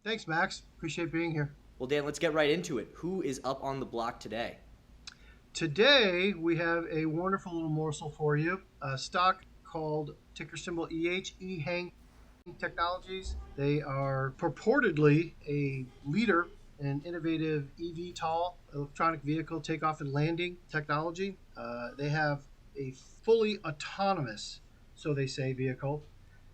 Thanks, Max. Appreciate being here. Well, Dan, let's get right into it. Who is up on the block today? Today, we have a wonderful little morsel for you. A stock called ticker symbol Ehang Technologies. They are purportedly a leader in innovative eVTOL, electronic vehicle takeoff and landing technology. They have a fully autonomous, so they say, vehicle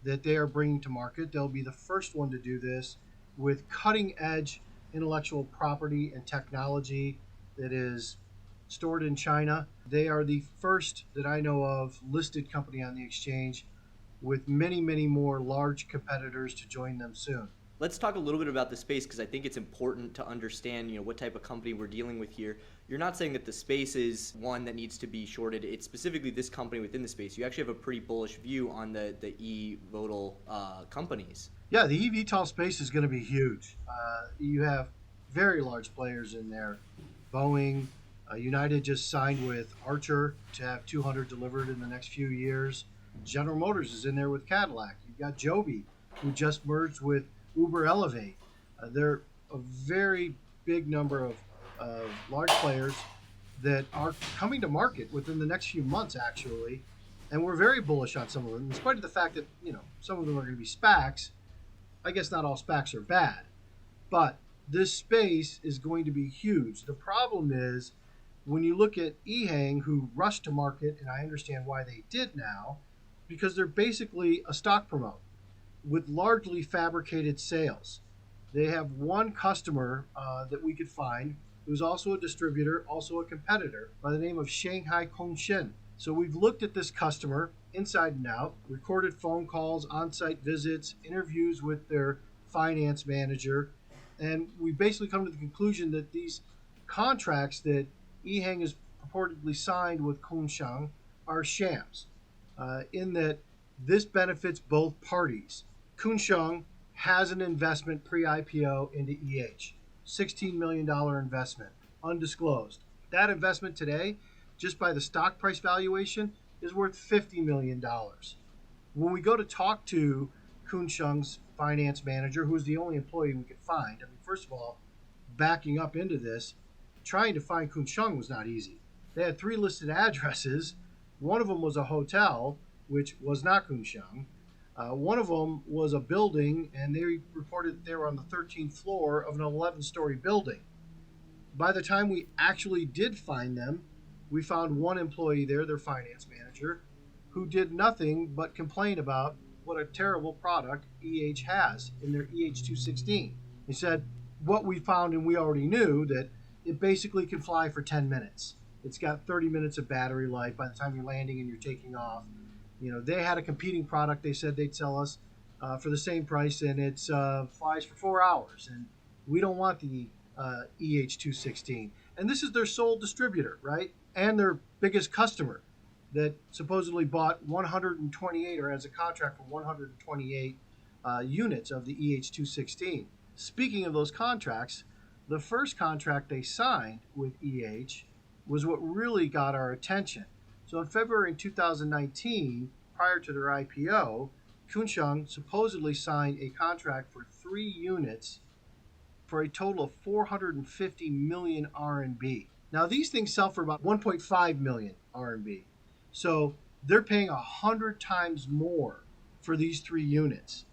that they are bringing to market. They'll be the first one to do this with cutting edge intellectual property and technology that is stored in China. They are the first that I know of listed company on the exchange, with many, many more large competitors to join them soon. Let's talk a little bit about the space because I think it's important to understand, what type of company we're dealing with here. You're not saying that the space is one that needs to be shorted. It's specifically this company within the space. You actually have a pretty bullish view on the eVTOL companies. Yeah, the eVTOL space is going to be huge. You have very large players in there. Boeing, United just signed with Archer to have 200 delivered in the next few years. General Motors is in there with Cadillac. You've got Joby, who just merged with Uber Elevate. They're a very big number of large players that are coming to market within the next few months, actually. And we're very bullish on some of them, in spite of the fact that, some of them are going to be SPACs. I guess not all SPACs are bad, but this space is going to be huge. The problem is when you look at Ehang, who rushed to market, and I understand why they did now, because they're basically a stock promote with largely fabricated sales. They have one customer that we could find who's also a distributor, also a competitor, by the name of Shanghai Kongshin. So we've looked at this customer inside and out, recorded phone calls, on-site visits, interviews with their finance manager, and we basically come to the conclusion that these contracts that Ehang has purportedly signed with Kongshin are shams, in that this benefits both parties. Kongshin has an investment pre-IPO into $16 million investment, undisclosed. That investment today, just by the stock price valuation, is worth $50 million. When we go to talk to Kongshin's finance manager, who is the only employee we could find, first of all, backing up into this, trying to find Kongshin was not easy. They had 3 listed addresses. One of them was a hotel, which was not Kongshin. One of them was a building, and they reported they were on the 13th floor of an 11-story building. By the time we actually did find them, we found one employee there, their finance manager, who did nothing but complain about what a terrible product has in their EH216. He said, what we found, and we already knew, that it basically can fly for 10 minutes. It's got 30 minutes of battery life by the time you're landing and you're taking off. They had a competing product they said they'd sell us for the same price, and it flies for 4 hours. And we don't want the EH216. And this is their sole distributor, right? And their biggest customer that supposedly bought 128 or has a contract for 128 units of the EH216. Speaking of those contracts, the first contract they signed with was what really got our attention. So in February 2019, prior to their IPO, Kongshin supposedly signed a contract for 3 units for a total of 450 million RMB. Now these things sell for about 1.5 million RMB. So they're paying 100 times more for these 3 units.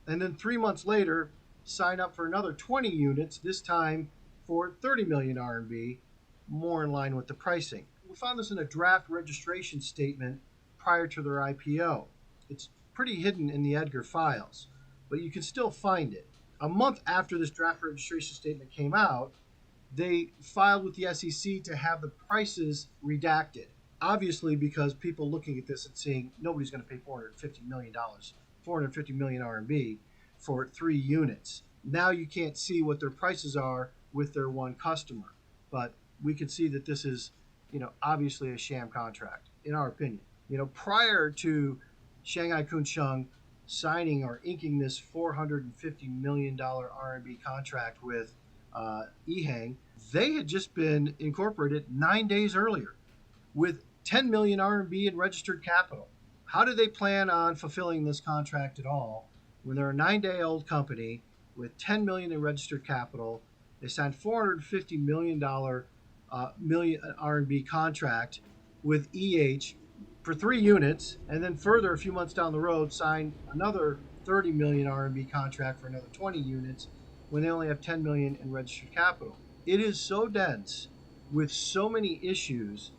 And then 3 months later, sign up for another 20 units, this time for 30 million RMB, more in line with the pricing. We found this in a draft registration statement prior to their IPO. It's pretty hidden in the Edgar files, but you can still find it. A month after this draft registration statement came out, they filed with the SEC to have the prices redacted. Obviously, because people looking at this and seeing nobody's going to pay $450 million, 450 million RMB for 3 units. Now you can't see what their prices are with their one customer, but we can see that this is, obviously a sham contract, in our opinion. Prior to Shanghai Kongshin signing or inking this $450 million RMB contract with Ehang, they had just been incorporated 9 days earlier with 10 million RMB in registered capital. How do they plan on fulfilling this contract at all when they're a 9-day-old company with 10 million in registered capital. They signed $450 million million R&B contract with EH for 3 units, and then further a few months down the road signed another 30 million R&B contract for another 20 units when they only have 10 million in registered capital. It is so dense with so many issues.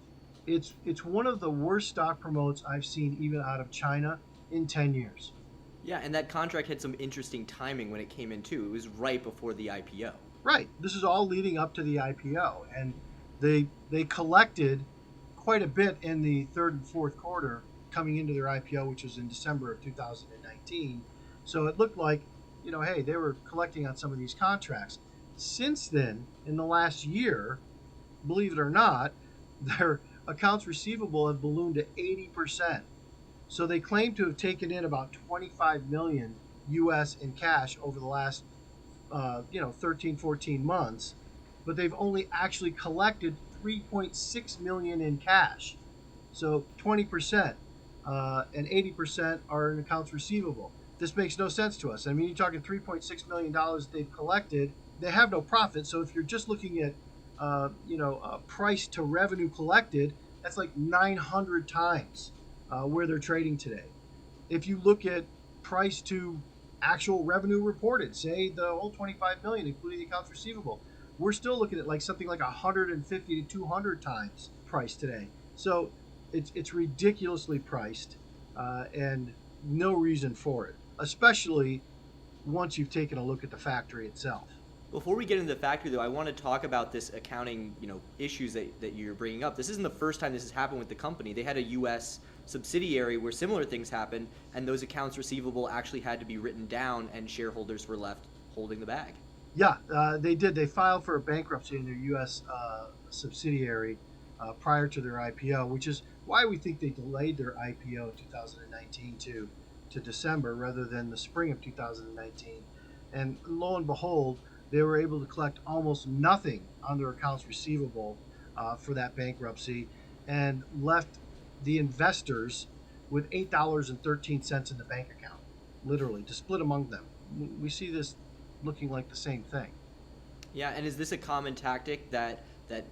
It's one of the worst stock promotes I've seen even out of China in 10 years. Yeah, and that contract had some interesting timing when it came in too. It was right before the IPO. Right. This is all leading up to the IPO, and they collected quite a bit in the third and fourth quarter coming into their IPO, which was in December of 2019. So it looked like, hey, they were collecting on some of these contracts. Since then, in the last year, believe it or not, their accounts receivable have ballooned to 80%. So they claim to have taken in about 25 million US in cash over the last 13, 14 months, but they've only actually collected 3.6 million in cash. So 20% and 80% are in accounts receivable. This makes no sense to us. I mean, you're talking $3.6 million they've collected. They have no profit. So if you're just looking at, price to revenue collected, that's like 900 times where they're trading today. If you look at price to actual revenue reported, say the whole 25 million, including the accounts receivable, we're still looking at like something like 150 to 200 times price today. So it's ridiculously priced and no reason for it, especially once you've taken a look at the factory itself. Before we get into the factory, though, I want to talk about this accounting, issues that you're bringing up. This isn't the first time this has happened with the company. They had a U.S. subsidiary where similar things happened, and those accounts receivable actually had to be written down, and shareholders were left holding the bag. Yeah, they did. They filed for a bankruptcy in their U.S. Subsidiary prior to their IPO, which is why we think they delayed their IPO in 2019 to December rather than the spring of 2019. And lo and behold, they were able to collect almost nothing on their accounts receivable for that bankruptcy and left the investors with $8.13 in the bank account, literally, to split among them. We see this looking like the same thing. Yeah, and is this a common tactic that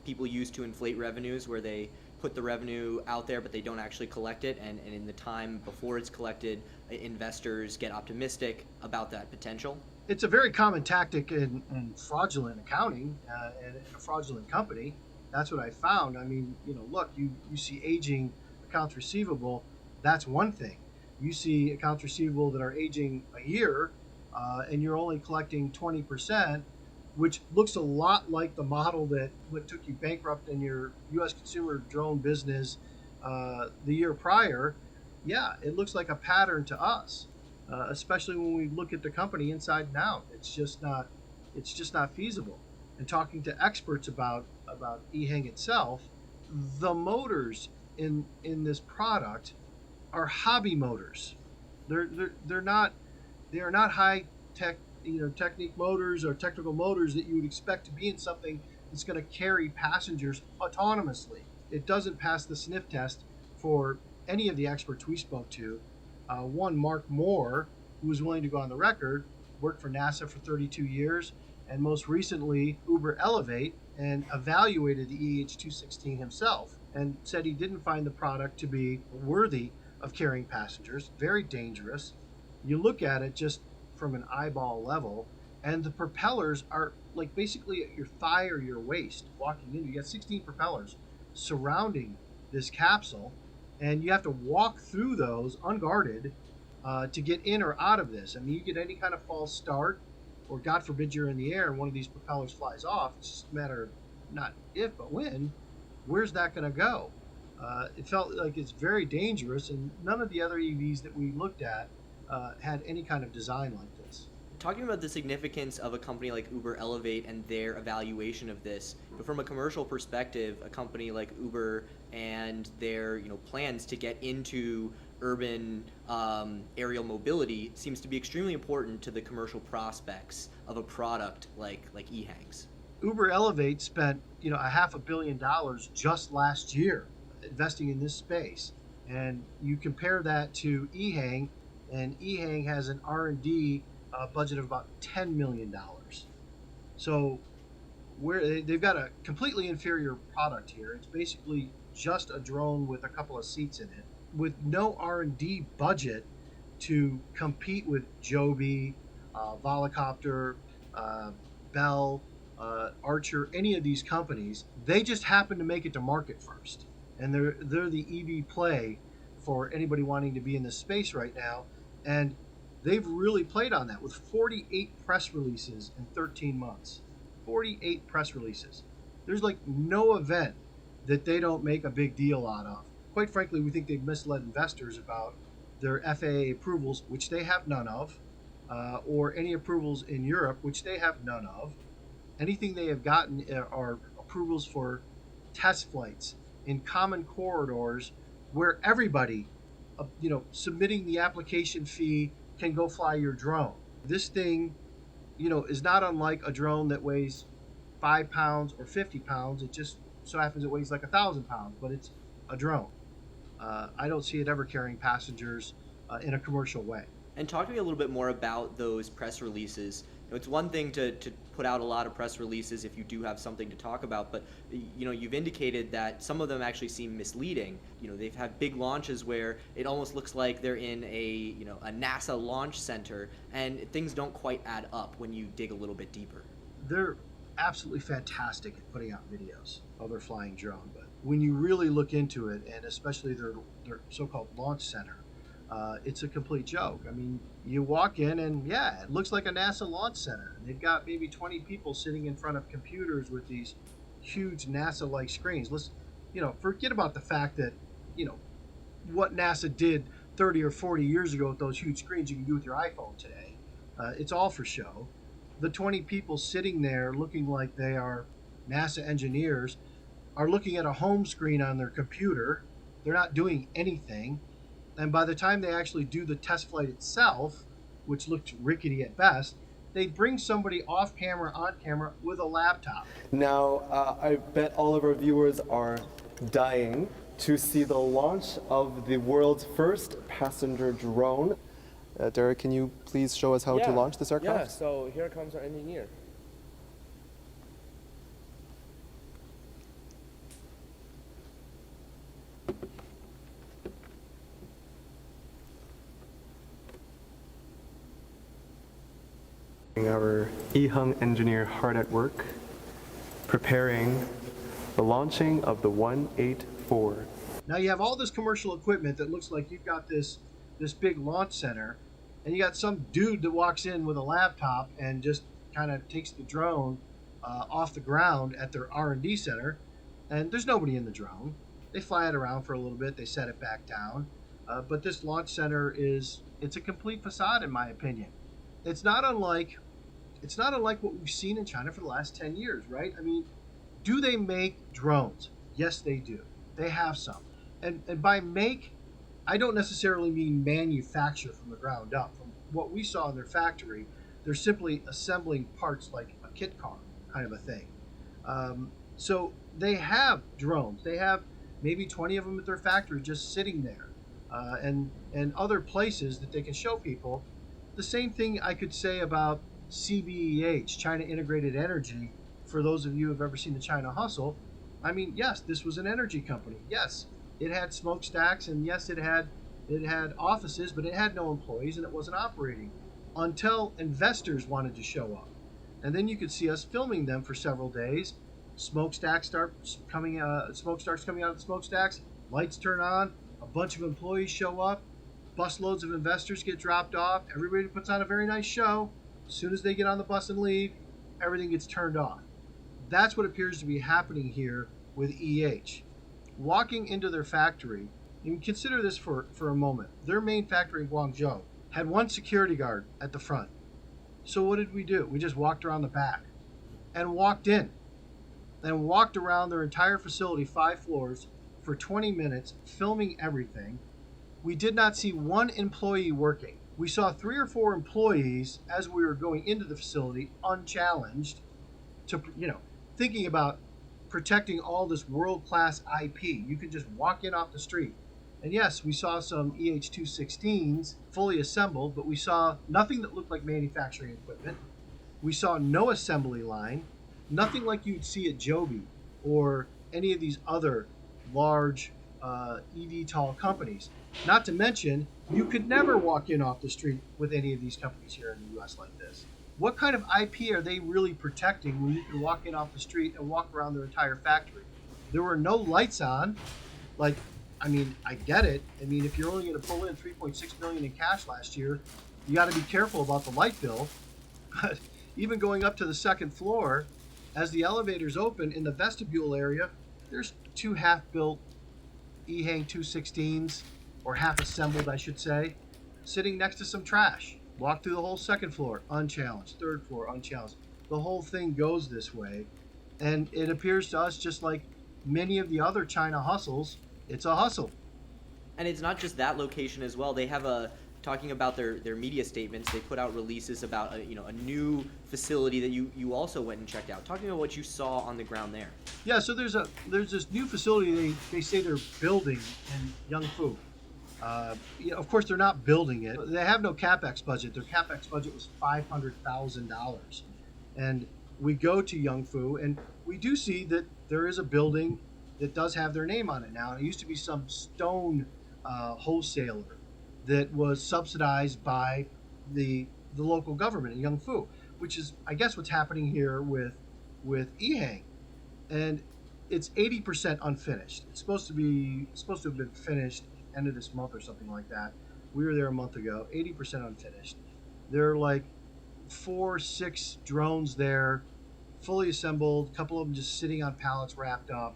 people use to inflate revenues, where they put the revenue out there but they don't actually collect it, and in the time before it's collected, investors get optimistic about that potential? It's a very common tactic in fraudulent accounting and in a fraudulent company. That's what I found. I mean, look, you see aging accounts receivable, that's one thing. You see accounts receivable that are aging a year and you're only collecting 20%, which looks a lot like the model that what took you bankrupt in your U.S. consumer drone business the year prior. Yeah, it looks like a pattern to us, especially when we look at the company inside and out. It's just not feasible. And talking to experts about Ehang itself, the motors in this product are hobby motors. They are not high tech technique motors or technical motors that you would expect to be in something that's going to carry passengers autonomously. It doesn't pass the sniff test for any of the experts we spoke to. One, Mark Moore, who was willing to go on the record, worked for NASA for 32 years, and most recently Uber Elevate, and evaluated the EH216 himself and said he didn't find the product to be worthy of carrying passengers, very dangerous. You look at it just from an eyeball level, and the propellers are like basically at your thigh or your waist walking in. You got 16 propellers surrounding this capsule, and you have to walk through those unguarded to get in or out of this. I mean, you get any kind of false start, or God forbid you're in the air and one of these propellers flies off. It's just a matter of not if, but when. Where's that going to go? It felt like it's very dangerous, and none of the other EVs that we looked at had any kind of design like this. Talking about the significance of a company like Uber Elevate and their evaluation of this, but from a commercial perspective, a company like Uber and their plans to get into urban aerial mobility seems to be extremely important to the commercial prospects of a product like Ehang's. Uber Elevate spent $500 million just last year investing in this space, and you compare that to Ehang, and Ehang has an R&D a budget of about $10 million. So they've got a completely inferior product here. It's basically just a drone with a couple of seats in it, with no R&D budget to compete with Joby, Volocopter, uh, Bell, Archer, any of these companies. They just happen to make it to market first, and they're the EV play for anybody wanting to be in this space right now. And they've really played on that with 48 press releases in 13 months. 48 press releases. There's like no event that they don't make a big deal out of. Quite frankly, we think they've misled investors about their FAA approvals, which they have none of, or any approvals in Europe, which they have none of. Anything they have gotten are approvals for test flights in common corridors where everybody, submitting the application fee can go fly your drone. This thing, is not unlike a drone that weighs 5 pounds or 50 pounds. It just so happens it weighs like 1,000 pounds, but it's a drone. I don't see it ever carrying passengers in a commercial way. And talk to me a little bit more about those press releases. It's one thing to put out a lot of press releases if you do have something to talk about, but you've indicated that some of them actually seem misleading. They've had big launches where it almost looks like they're in a NASA launch center, and things don't quite add up when you dig a little bit deeper. They're absolutely fantastic at putting out videos of their flying drone, but when you really look into it, and especially their so-called launch center, it's a complete joke. I mean, you walk in and it looks like a NASA launch center. They've got maybe 20 people sitting in front of computers with these huge NASA-like screens. Let's, forget about the fact that, what NASA did 30 or 40 years ago with those huge screens you can do with your iPhone today. It's all for show. The 20 people sitting there looking like they are NASA engineers are looking at a home screen on their computer. They're not doing anything. And by the time they actually do the test flight itself, which looked rickety at best, they bring somebody off camera, on camera, with a laptop. Now, I bet all of our viewers are dying to see the launch of the world's first passenger drone. Derek, can you please show us how to launch this aircraft? Yeah, so here comes our engineer. Our Ehang engineer hard at work, preparing the launching of the 184. Now you have all this commercial equipment that looks like you've got this big launch center, and you got some dude that walks in with a laptop and just kind of takes the drone off the ground at their R&D center, and there's nobody in the drone. They fly it around for a little bit, they set it back down, but this launch center it's a complete facade in my opinion. It's not unlike what we've seen in China for the last 10 years, right? I mean, do they make drones? Yes, they do. They have some. And by make, I don't necessarily mean manufacture from the ground up. From what we saw in their factory, they're simply assembling parts like a kit car kind of a thing. So they have drones. They have maybe 20 of them at their factory just sitting there, and other places that they can show people. The same thing I could say about CBEH, China Integrated Energy, for those of you who have ever seen the China Hustle. I mean, yes, this was an energy company. Yes, it had smokestacks, and yes, it had offices, but it had no employees and it wasn't operating until investors wanted to show up. And then you could see us filming them for several days. Smoke starts coming out of the smokestacks, lights turn on, a bunch of employees show up, busloads of investors get dropped off, everybody puts on a very nice show. As soon as they get on the bus and leave, everything gets turned off. That's what appears to be happening here with EH. Walking into their factory, you can consider this for a moment. Their main factory in Guangzhou had one security guard at the front. So what did we do? We just walked around the back and walked in and walked around their entire facility, 5 floors, for 20 minutes, filming everything. We did not see one employee working. We saw 3 or 4 employees as we were going into the facility, unchallenged, to thinking about protecting all this world-class IP. You could just walk in off the street And yes, we saw some EH216s fully assembled, but we saw nothing that looked like manufacturing equipment. We saw no assembly line, nothing like you'd see at Joby or any of these other large EV-tall companies. Not to mention, you could never walk in off the street with any of these companies here in the US like this. What kind of IP are they really protecting when you can walk in off the street and walk around their entire factory? There were no lights on. Like, I mean, I get it. I mean, if you're only going to pull in 3.6 million in cash last year, you got to be careful about the light bill. But even going up to the second floor, as the elevators open in the vestibule area, there's two half-built Ehang 216s, or half-assembled, I should say, sitting next to some trash. Walk through the whole second floor, unchallenged. Third floor, unchallenged. The whole thing goes this way. And it appears to us, just like many of the other China hustles, it's a hustle. And it's not just that location as well. They have talking about their media statements, they put out releases about a new facility that you also went and checked out. Talking about what you saw on the ground there. Yeah, so there's this new facility they say they're building in Yangfu. Of course, they're not building it. They have no capex budget. Their capex budget was $500,000, and we go to Yangfu, and we do see that there is a building that does have their name on it now. It used to be some stone wholesaler that was subsidized by the local government in Yangfu, which is, I guess, what's happening here with Ehang, and it's 80% unfinished. It's supposed to have been finished end of this month or something like that. We were there a month ago. 80% unfinished. There are like 4-6 drones there, fully assembled. A couple of them just sitting on pallets wrapped up.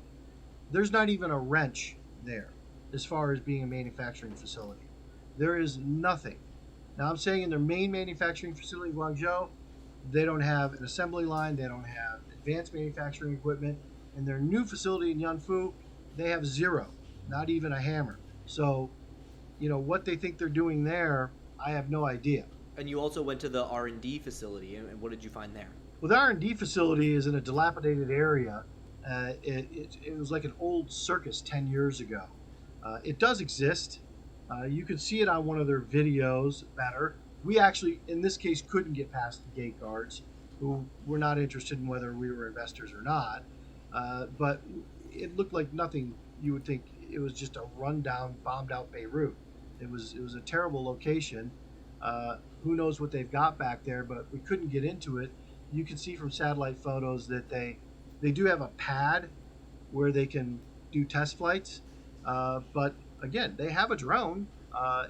There's not even a wrench there as far as being a manufacturing facility. There is nothing. Now I'm saying in their main manufacturing facility in Guangzhou, they don't have an assembly line, they don't have advanced manufacturing equipment. In their new facility in Yangfu, they have zero, not even a hammer. So, what they think they're doing there, I have no idea. And you also went to the R&D facility, and what did you find there? Well, the R&D facility is in a dilapidated area. It was like an old circus 10 years ago. It does exist. You could see it on one of their videos better. We actually, in this case, couldn't get past the gate guards, who were not interested in whether we were investors or not. But it looked like nothing you would think. It was just a rundown, bombed-out Beirut. It was a terrible location. Who knows what they've got back there, but we couldn't get into it. You can see from satellite photos that they do have a pad where they can do test flights. But again, they have a drone.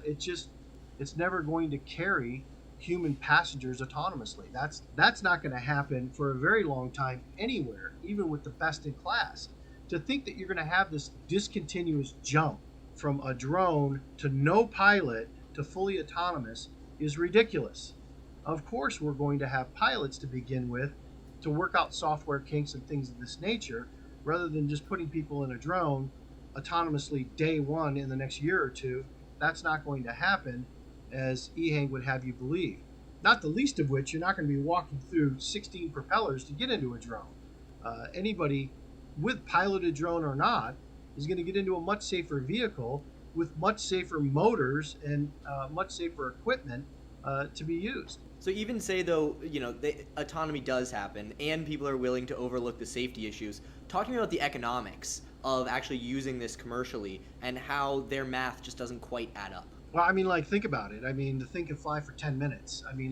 It's never going to carry human passengers autonomously. That's not going to happen for a very long time anywhere, even with the best in class. To think that you're going to have this discontinuous jump from a drone to no pilot to fully autonomous is ridiculous. Of course, we're going to have pilots to begin with to work out software kinks and things of this nature, rather than just putting people in a drone autonomously day one in the next year or two. That's not going to happen, as Ehang would have you believe. Not the least of which, you're not going to be walking through 16 propellers to get into a drone. Anybody with piloted drone or not is going to get into a much safer vehicle with much safer motors and much safer equipment to be used. So even say, though, the autonomy does happen and people are willing to overlook the safety issues, talking about the economics of actually using this commercially and how their math just doesn't quite add up. Well, I mean, think about it. I mean, the thing can fly for 10 minutes. I mean,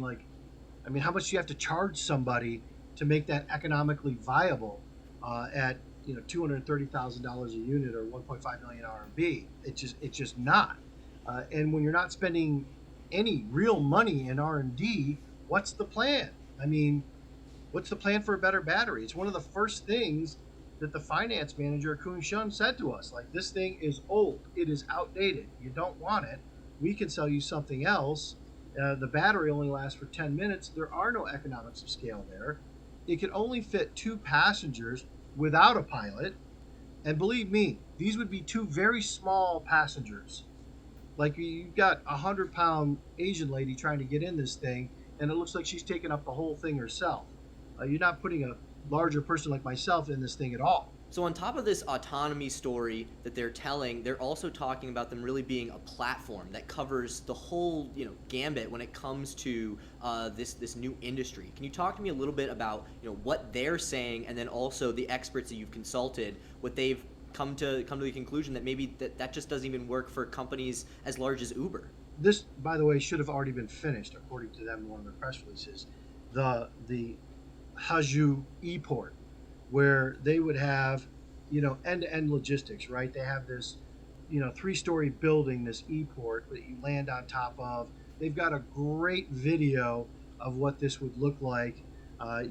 how much do you have to charge somebody to make that economically viable at $230,000 a unit or 1.5 million RMB? It's just not. And when you're not spending any real money in R&D, what's the plan? I mean, what's the plan for a better battery? It's one of the first things that the finance manager, Kun Shun, said to us. Like, this thing is old. It is outdated. You don't want it. We can sell you something else. The battery only lasts for 10 minutes. There are no economics of scale there. It can only fit 2 passengers without a pilot. And believe me, these would be 2 very small passengers. Like, you've got a 100-pound Asian lady trying to get in this thing, and it looks like she's taking up the whole thing herself. You're not putting a larger person like myself in this thing at all. So on top of this autonomy story that they're telling, they're also talking about them really being a platform that covers the whole, gambit when it comes to this new industry. Can you talk to me a little bit about what they're saying, and then also the experts that you've consulted, what they've come to the conclusion that maybe that just doesn't even work for companies as large as Uber? This, by the way, should have already been finished, according to them in one of their press releases. The Haju e-port, where they would have, end-to-end logistics, right? They have this, 3-story building, this e-port that you land on top of. They've got a great video of what this would look like.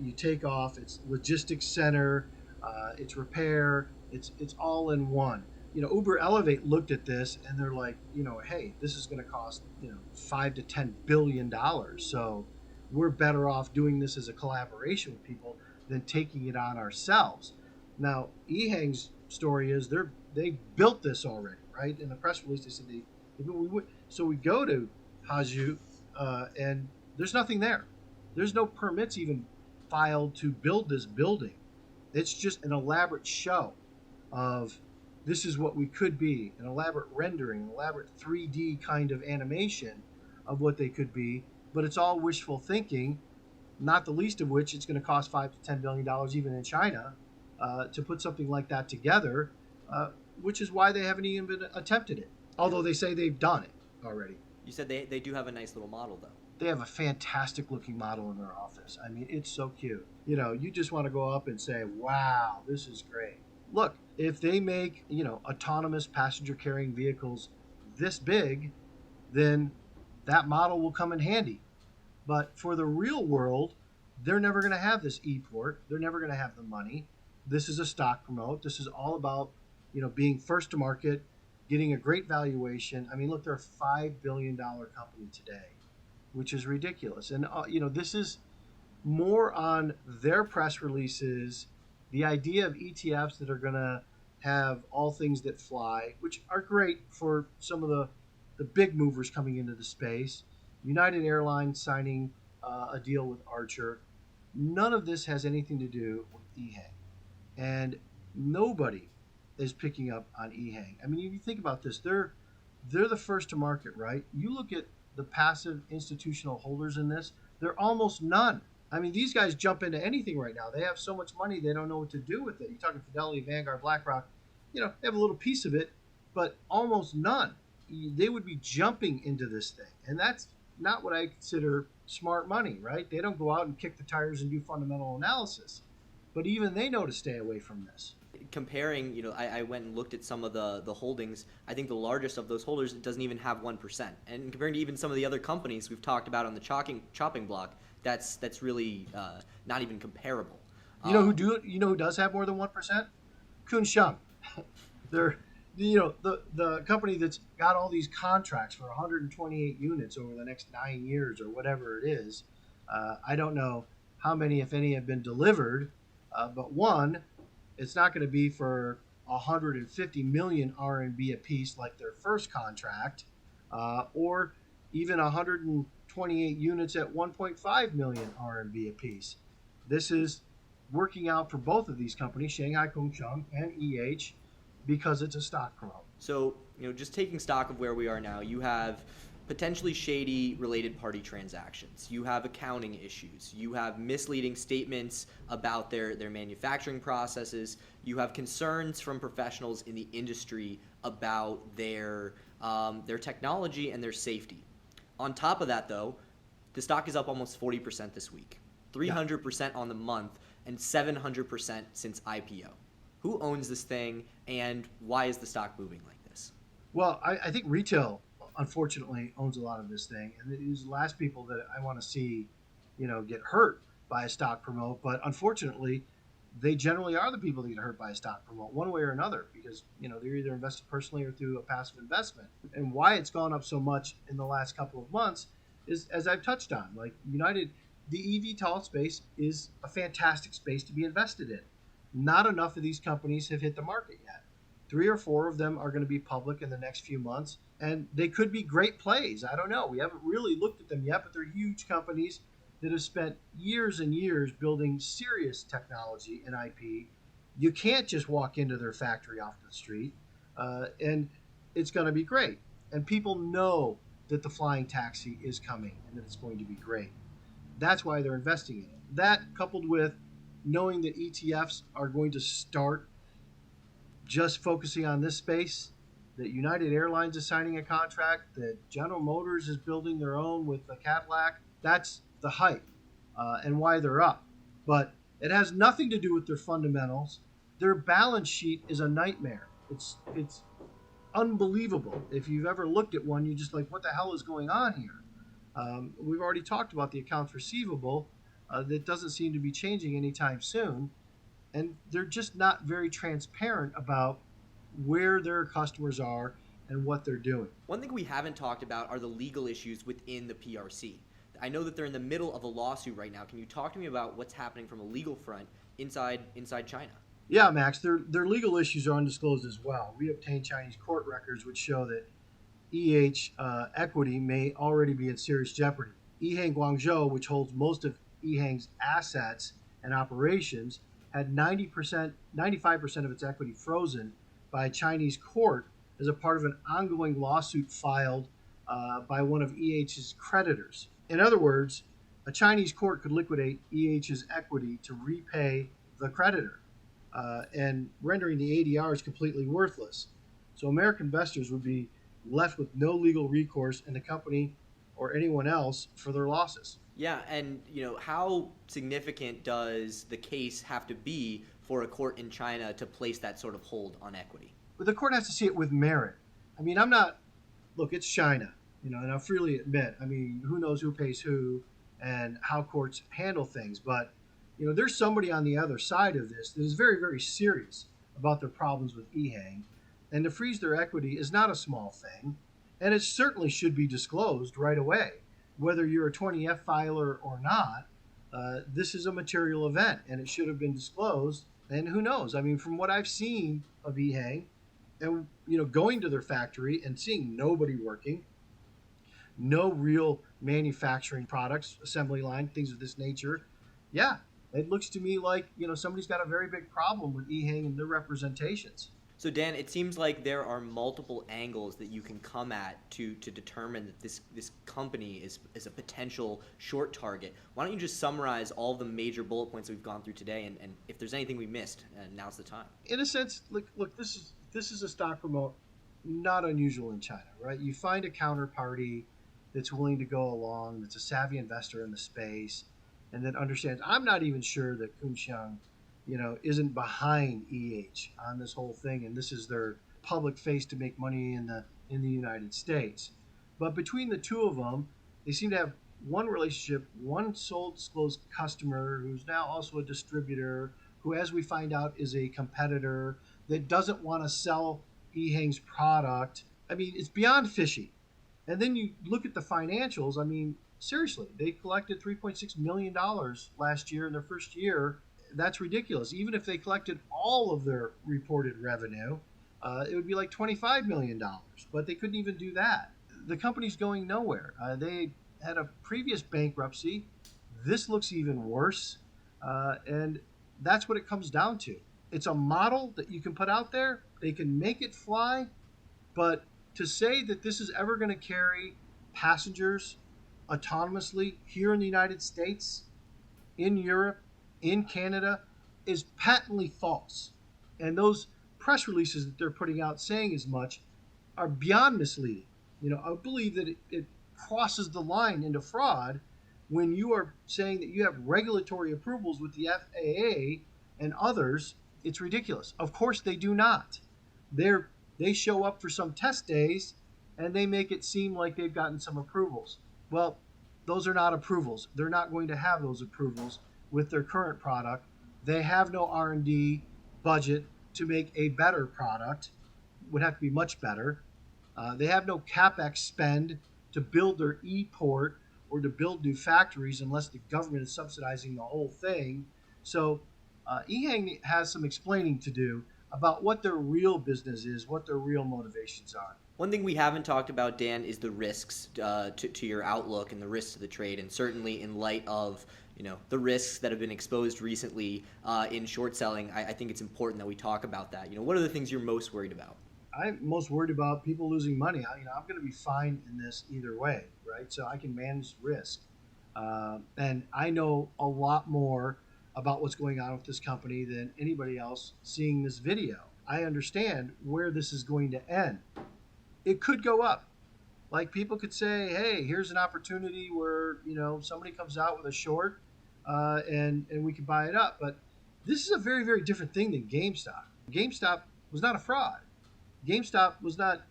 You take off, it's logistics center, it's repair, it's all in one. Uber Elevate looked at this and they're like, hey, this is going to cost, $5 to $10 billion. So we're better off doing this as a collaboration with people than taking it on ourselves. Now, Ehang's story is they built this already, right? In the press release, they said so we go to Haju, and there's nothing there. There's no permits even filed to build this building. It's just an elaborate show of this is what we could be, an elaborate rendering, an elaborate 3D kind of animation of what they could be, but it's all wishful thinking, not the least of which it's going to cost $5 to $10 billion even in China to put something like that together, which is why they haven't even attempted it, although they say they've done it already. You said they do have a nice little model, though. They have a fantastic looking model in their office. I mean, it's so cute. You just want to go up and say, wow, this is great. Look, if they make, autonomous passenger carrying vehicles this big, then that model will come in handy. But for the real world, they're never going to have this e-port. They're never going to have the money. This is a stock promote. This is all about, being first to market, getting a great valuation. I mean, look, they're a $5 billion company today, which is ridiculous. And, this is more on their press releases, the idea of ETFs that are going to have all things that fly, which are great for some of the big movers coming into the space. United Airlines signing a deal with Archer. None of this has anything to do with Ehang. And nobody is picking up on Ehang. I mean, if you think about this, they're the first to market, right? You look at the passive institutional holders in this, they're almost none. I mean, these guys jump into anything right now. They have so much money, they don't know what to do with it. You're talking Fidelity, Vanguard, BlackRock, they have a little piece of it, but almost none. They would be jumping into this thing. And that's not what I consider smart money, right? They don't go out and kick the tires and do fundamental analysis. But even they know to stay away from this. Comparing, I went and looked at some of the holdings. I think the largest of those holders doesn't even have 1%. And comparing to even some of the other companies we've talked about on the chopping block, that's really not even comparable. You know who does have more than 1%? Kunsheng. They're the company that's got all these contracts for 128 units over the next 9 years or whatever it is. I don't know how many, if any, have been delivered, but one, it's not going to be for 150 million RMB a piece like their first contract, or even 128 units at 1.5 million RMB a piece. This is working out for both of these companies, Shanghai Kunsheng and EH, because it's a stock promote. So, just taking stock of where we are now, you have potentially shady related party transactions. You have accounting issues. You have misleading statements about their manufacturing processes. You have concerns from professionals in the industry about their technology and their safety. On top of that, though, the stock is up almost 40% this week, 300% on the month, and 700% since IPO. Who owns this thing, and why is the stock moving like this? Well, I think retail, unfortunately, owns a lot of this thing, and these are the last people that I want to see, get hurt by a stock promote. But unfortunately, they generally are the people that get hurt by a stock promote, one way or another, because they're either invested personally or through a passive investment. And why it's gone up so much in the last couple of months is, as I've touched on, like United, the eVTOL space is a fantastic space to be invested in. Not enough of these companies have hit the market yet. 3 or 4 of them are going to be public in the next few months, and they could be great plays. I don't know. We haven't really looked at them yet, but they're huge companies that have spent years and years building serious technology and IP You can't just walk into their factory off the street, and it's going to be great. And people know that the flying taxi is coming and that it's going to be great. That's why they're investing in it. That, coupled with knowing that ETFs are going to start just focusing on this space, that United Airlines is signing a contract, that General Motors is building their own with the Cadillac, that's the hype and why they're up. But it has nothing to do with their fundamentals. Their balance sheet is a nightmare. It's unbelievable. If you've ever looked at one, you're just like, what the hell is going on here? We've already talked about the accounts receivable that doesn't seem to be changing anytime soon. And they're just not very transparent about where their customers are and what they're doing. One thing we haven't talked about are the legal issues within the PRC. I know that they're in the middle of a lawsuit right now. Can you talk to me about what's happening from a legal front inside China? Yeah, Max, their legal issues are undisclosed as well. We obtained Chinese court records which show that equity may already be in serious jeopardy. Ehang Guangzhou, which holds most of Ehang's assets and operations, had 95% of its equity frozen by a Chinese court as a part of an ongoing lawsuit filed by one of EH's creditors. In other words, a Chinese court could liquidate EH's equity to repay the creditor, and rendering the ADRs completely worthless. So American investors would be left with no legal recourse in the company or anyone else for their losses. Yeah, and how significant does the case have to be for a court in China to place that sort of hold on equity? But the court has to see it with merit. I mean, look, it's China, and I'll freely admit, who knows who pays who and how courts handle things. But, there's somebody on the other side of this that is very, very serious about their problems with Ehang. And to freeze their equity is not a small thing. And it certainly should be disclosed right away. Whether you're a 20F filer or not, this is a material event and it should have been disclosed. And who knows? From what I've seen of Ehang, and going to their factory and seeing nobody working, no real manufacturing products, assembly line, things of this nature, yeah, it looks to me like somebody's got a very big problem with Ehang and their representations. So Dan, it seems like there are multiple angles that you can come at to determine that this company is a potential short target. Why don't you just summarize all the major bullet points that we've gone through today, and if there's anything we missed, now's the time. In a sense, look, this is a stock promote not unusual in China, right? You find a counterparty that's willing to go along, that's a savvy investor in the space, and that understands. I'm not even sure that Kunxiang isn't behind EH on this whole thing, and this is their public face to make money in the United States. But between the two of them, they seem to have one relationship, one sole disclosed customer who's now also a distributor, who, as we find out, is a competitor that doesn't want to sell Ehang's product. It's beyond fishy. And then you look at the financials. Seriously, they collected $3.6 million last year in their first year. That's ridiculous. Even if they collected all of their reported revenue, it would be like $25 million. But they couldn't even do that. The company's going nowhere. They had a previous bankruptcy. This looks even worse. And that's what it comes down to. It's a model that you can put out there. They can make it fly. But to say that this is ever going to carry passengers autonomously here in the United States, in Europe, in Canada, is patently false. And those press releases that they're putting out saying as much are beyond misleading. I believe that it crosses the line into fraud when you are saying that you have regulatory approvals with the FAA and others. It's ridiculous. Of course they do not. They show up for some test days and they make it seem like they've gotten some approvals. Well, those are not approvals. They're not going to have those approvals with their current product. They have no R&D budget to make a better product. Would have to be much better. They have no CapEx spend to build their e-port or to build new factories unless the government is subsidizing the whole thing. So Ehang has some explaining to do about what their real business is, what their real motivations are. One thing we haven't talked about, Dan, is the risks to your outlook and the risks to the trade, and certainly in light of the risks that have been exposed recently in short selling. I think it's important that we talk about that. What are the things you're most worried about? I'm most worried about people losing money. I'm going to be fine in this either way, right? So I can manage risk, and I know a lot more about what's going on with this company than anybody else seeing this video. I understand where this is going to end. It could go up. Like people could say, hey, here's an opportunity where, somebody comes out with a short and we can buy it up. But this is a very, very different thing than GameStop. GameStop was not a fraud. GameStop was not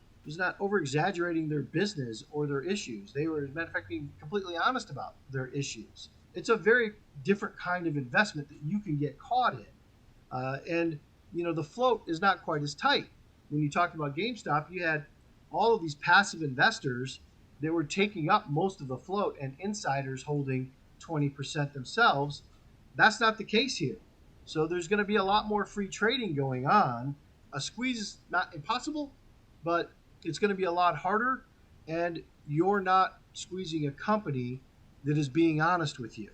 over exaggerating their business or their issues. They were, as a matter of fact, being completely honest about their issues. It's a very different kind of investment that you can get caught in. And the float is not quite as tight. When you talked about GameStop, you had all of these passive investors that were taking up most of the float and insiders holding 20% themselves. That's not the case here. So there's going to be a lot more free trading going on. A squeeze is not impossible, but it's going to be a lot harder, and you're not squeezing a company that is being honest with you.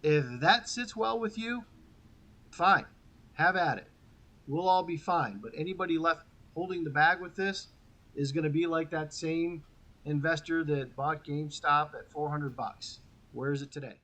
If that sits well with you, fine, have at it. We'll all be fine. But anybody left holding the bag with this is going to be like that same investor that bought GameStop at $400. Where is it today?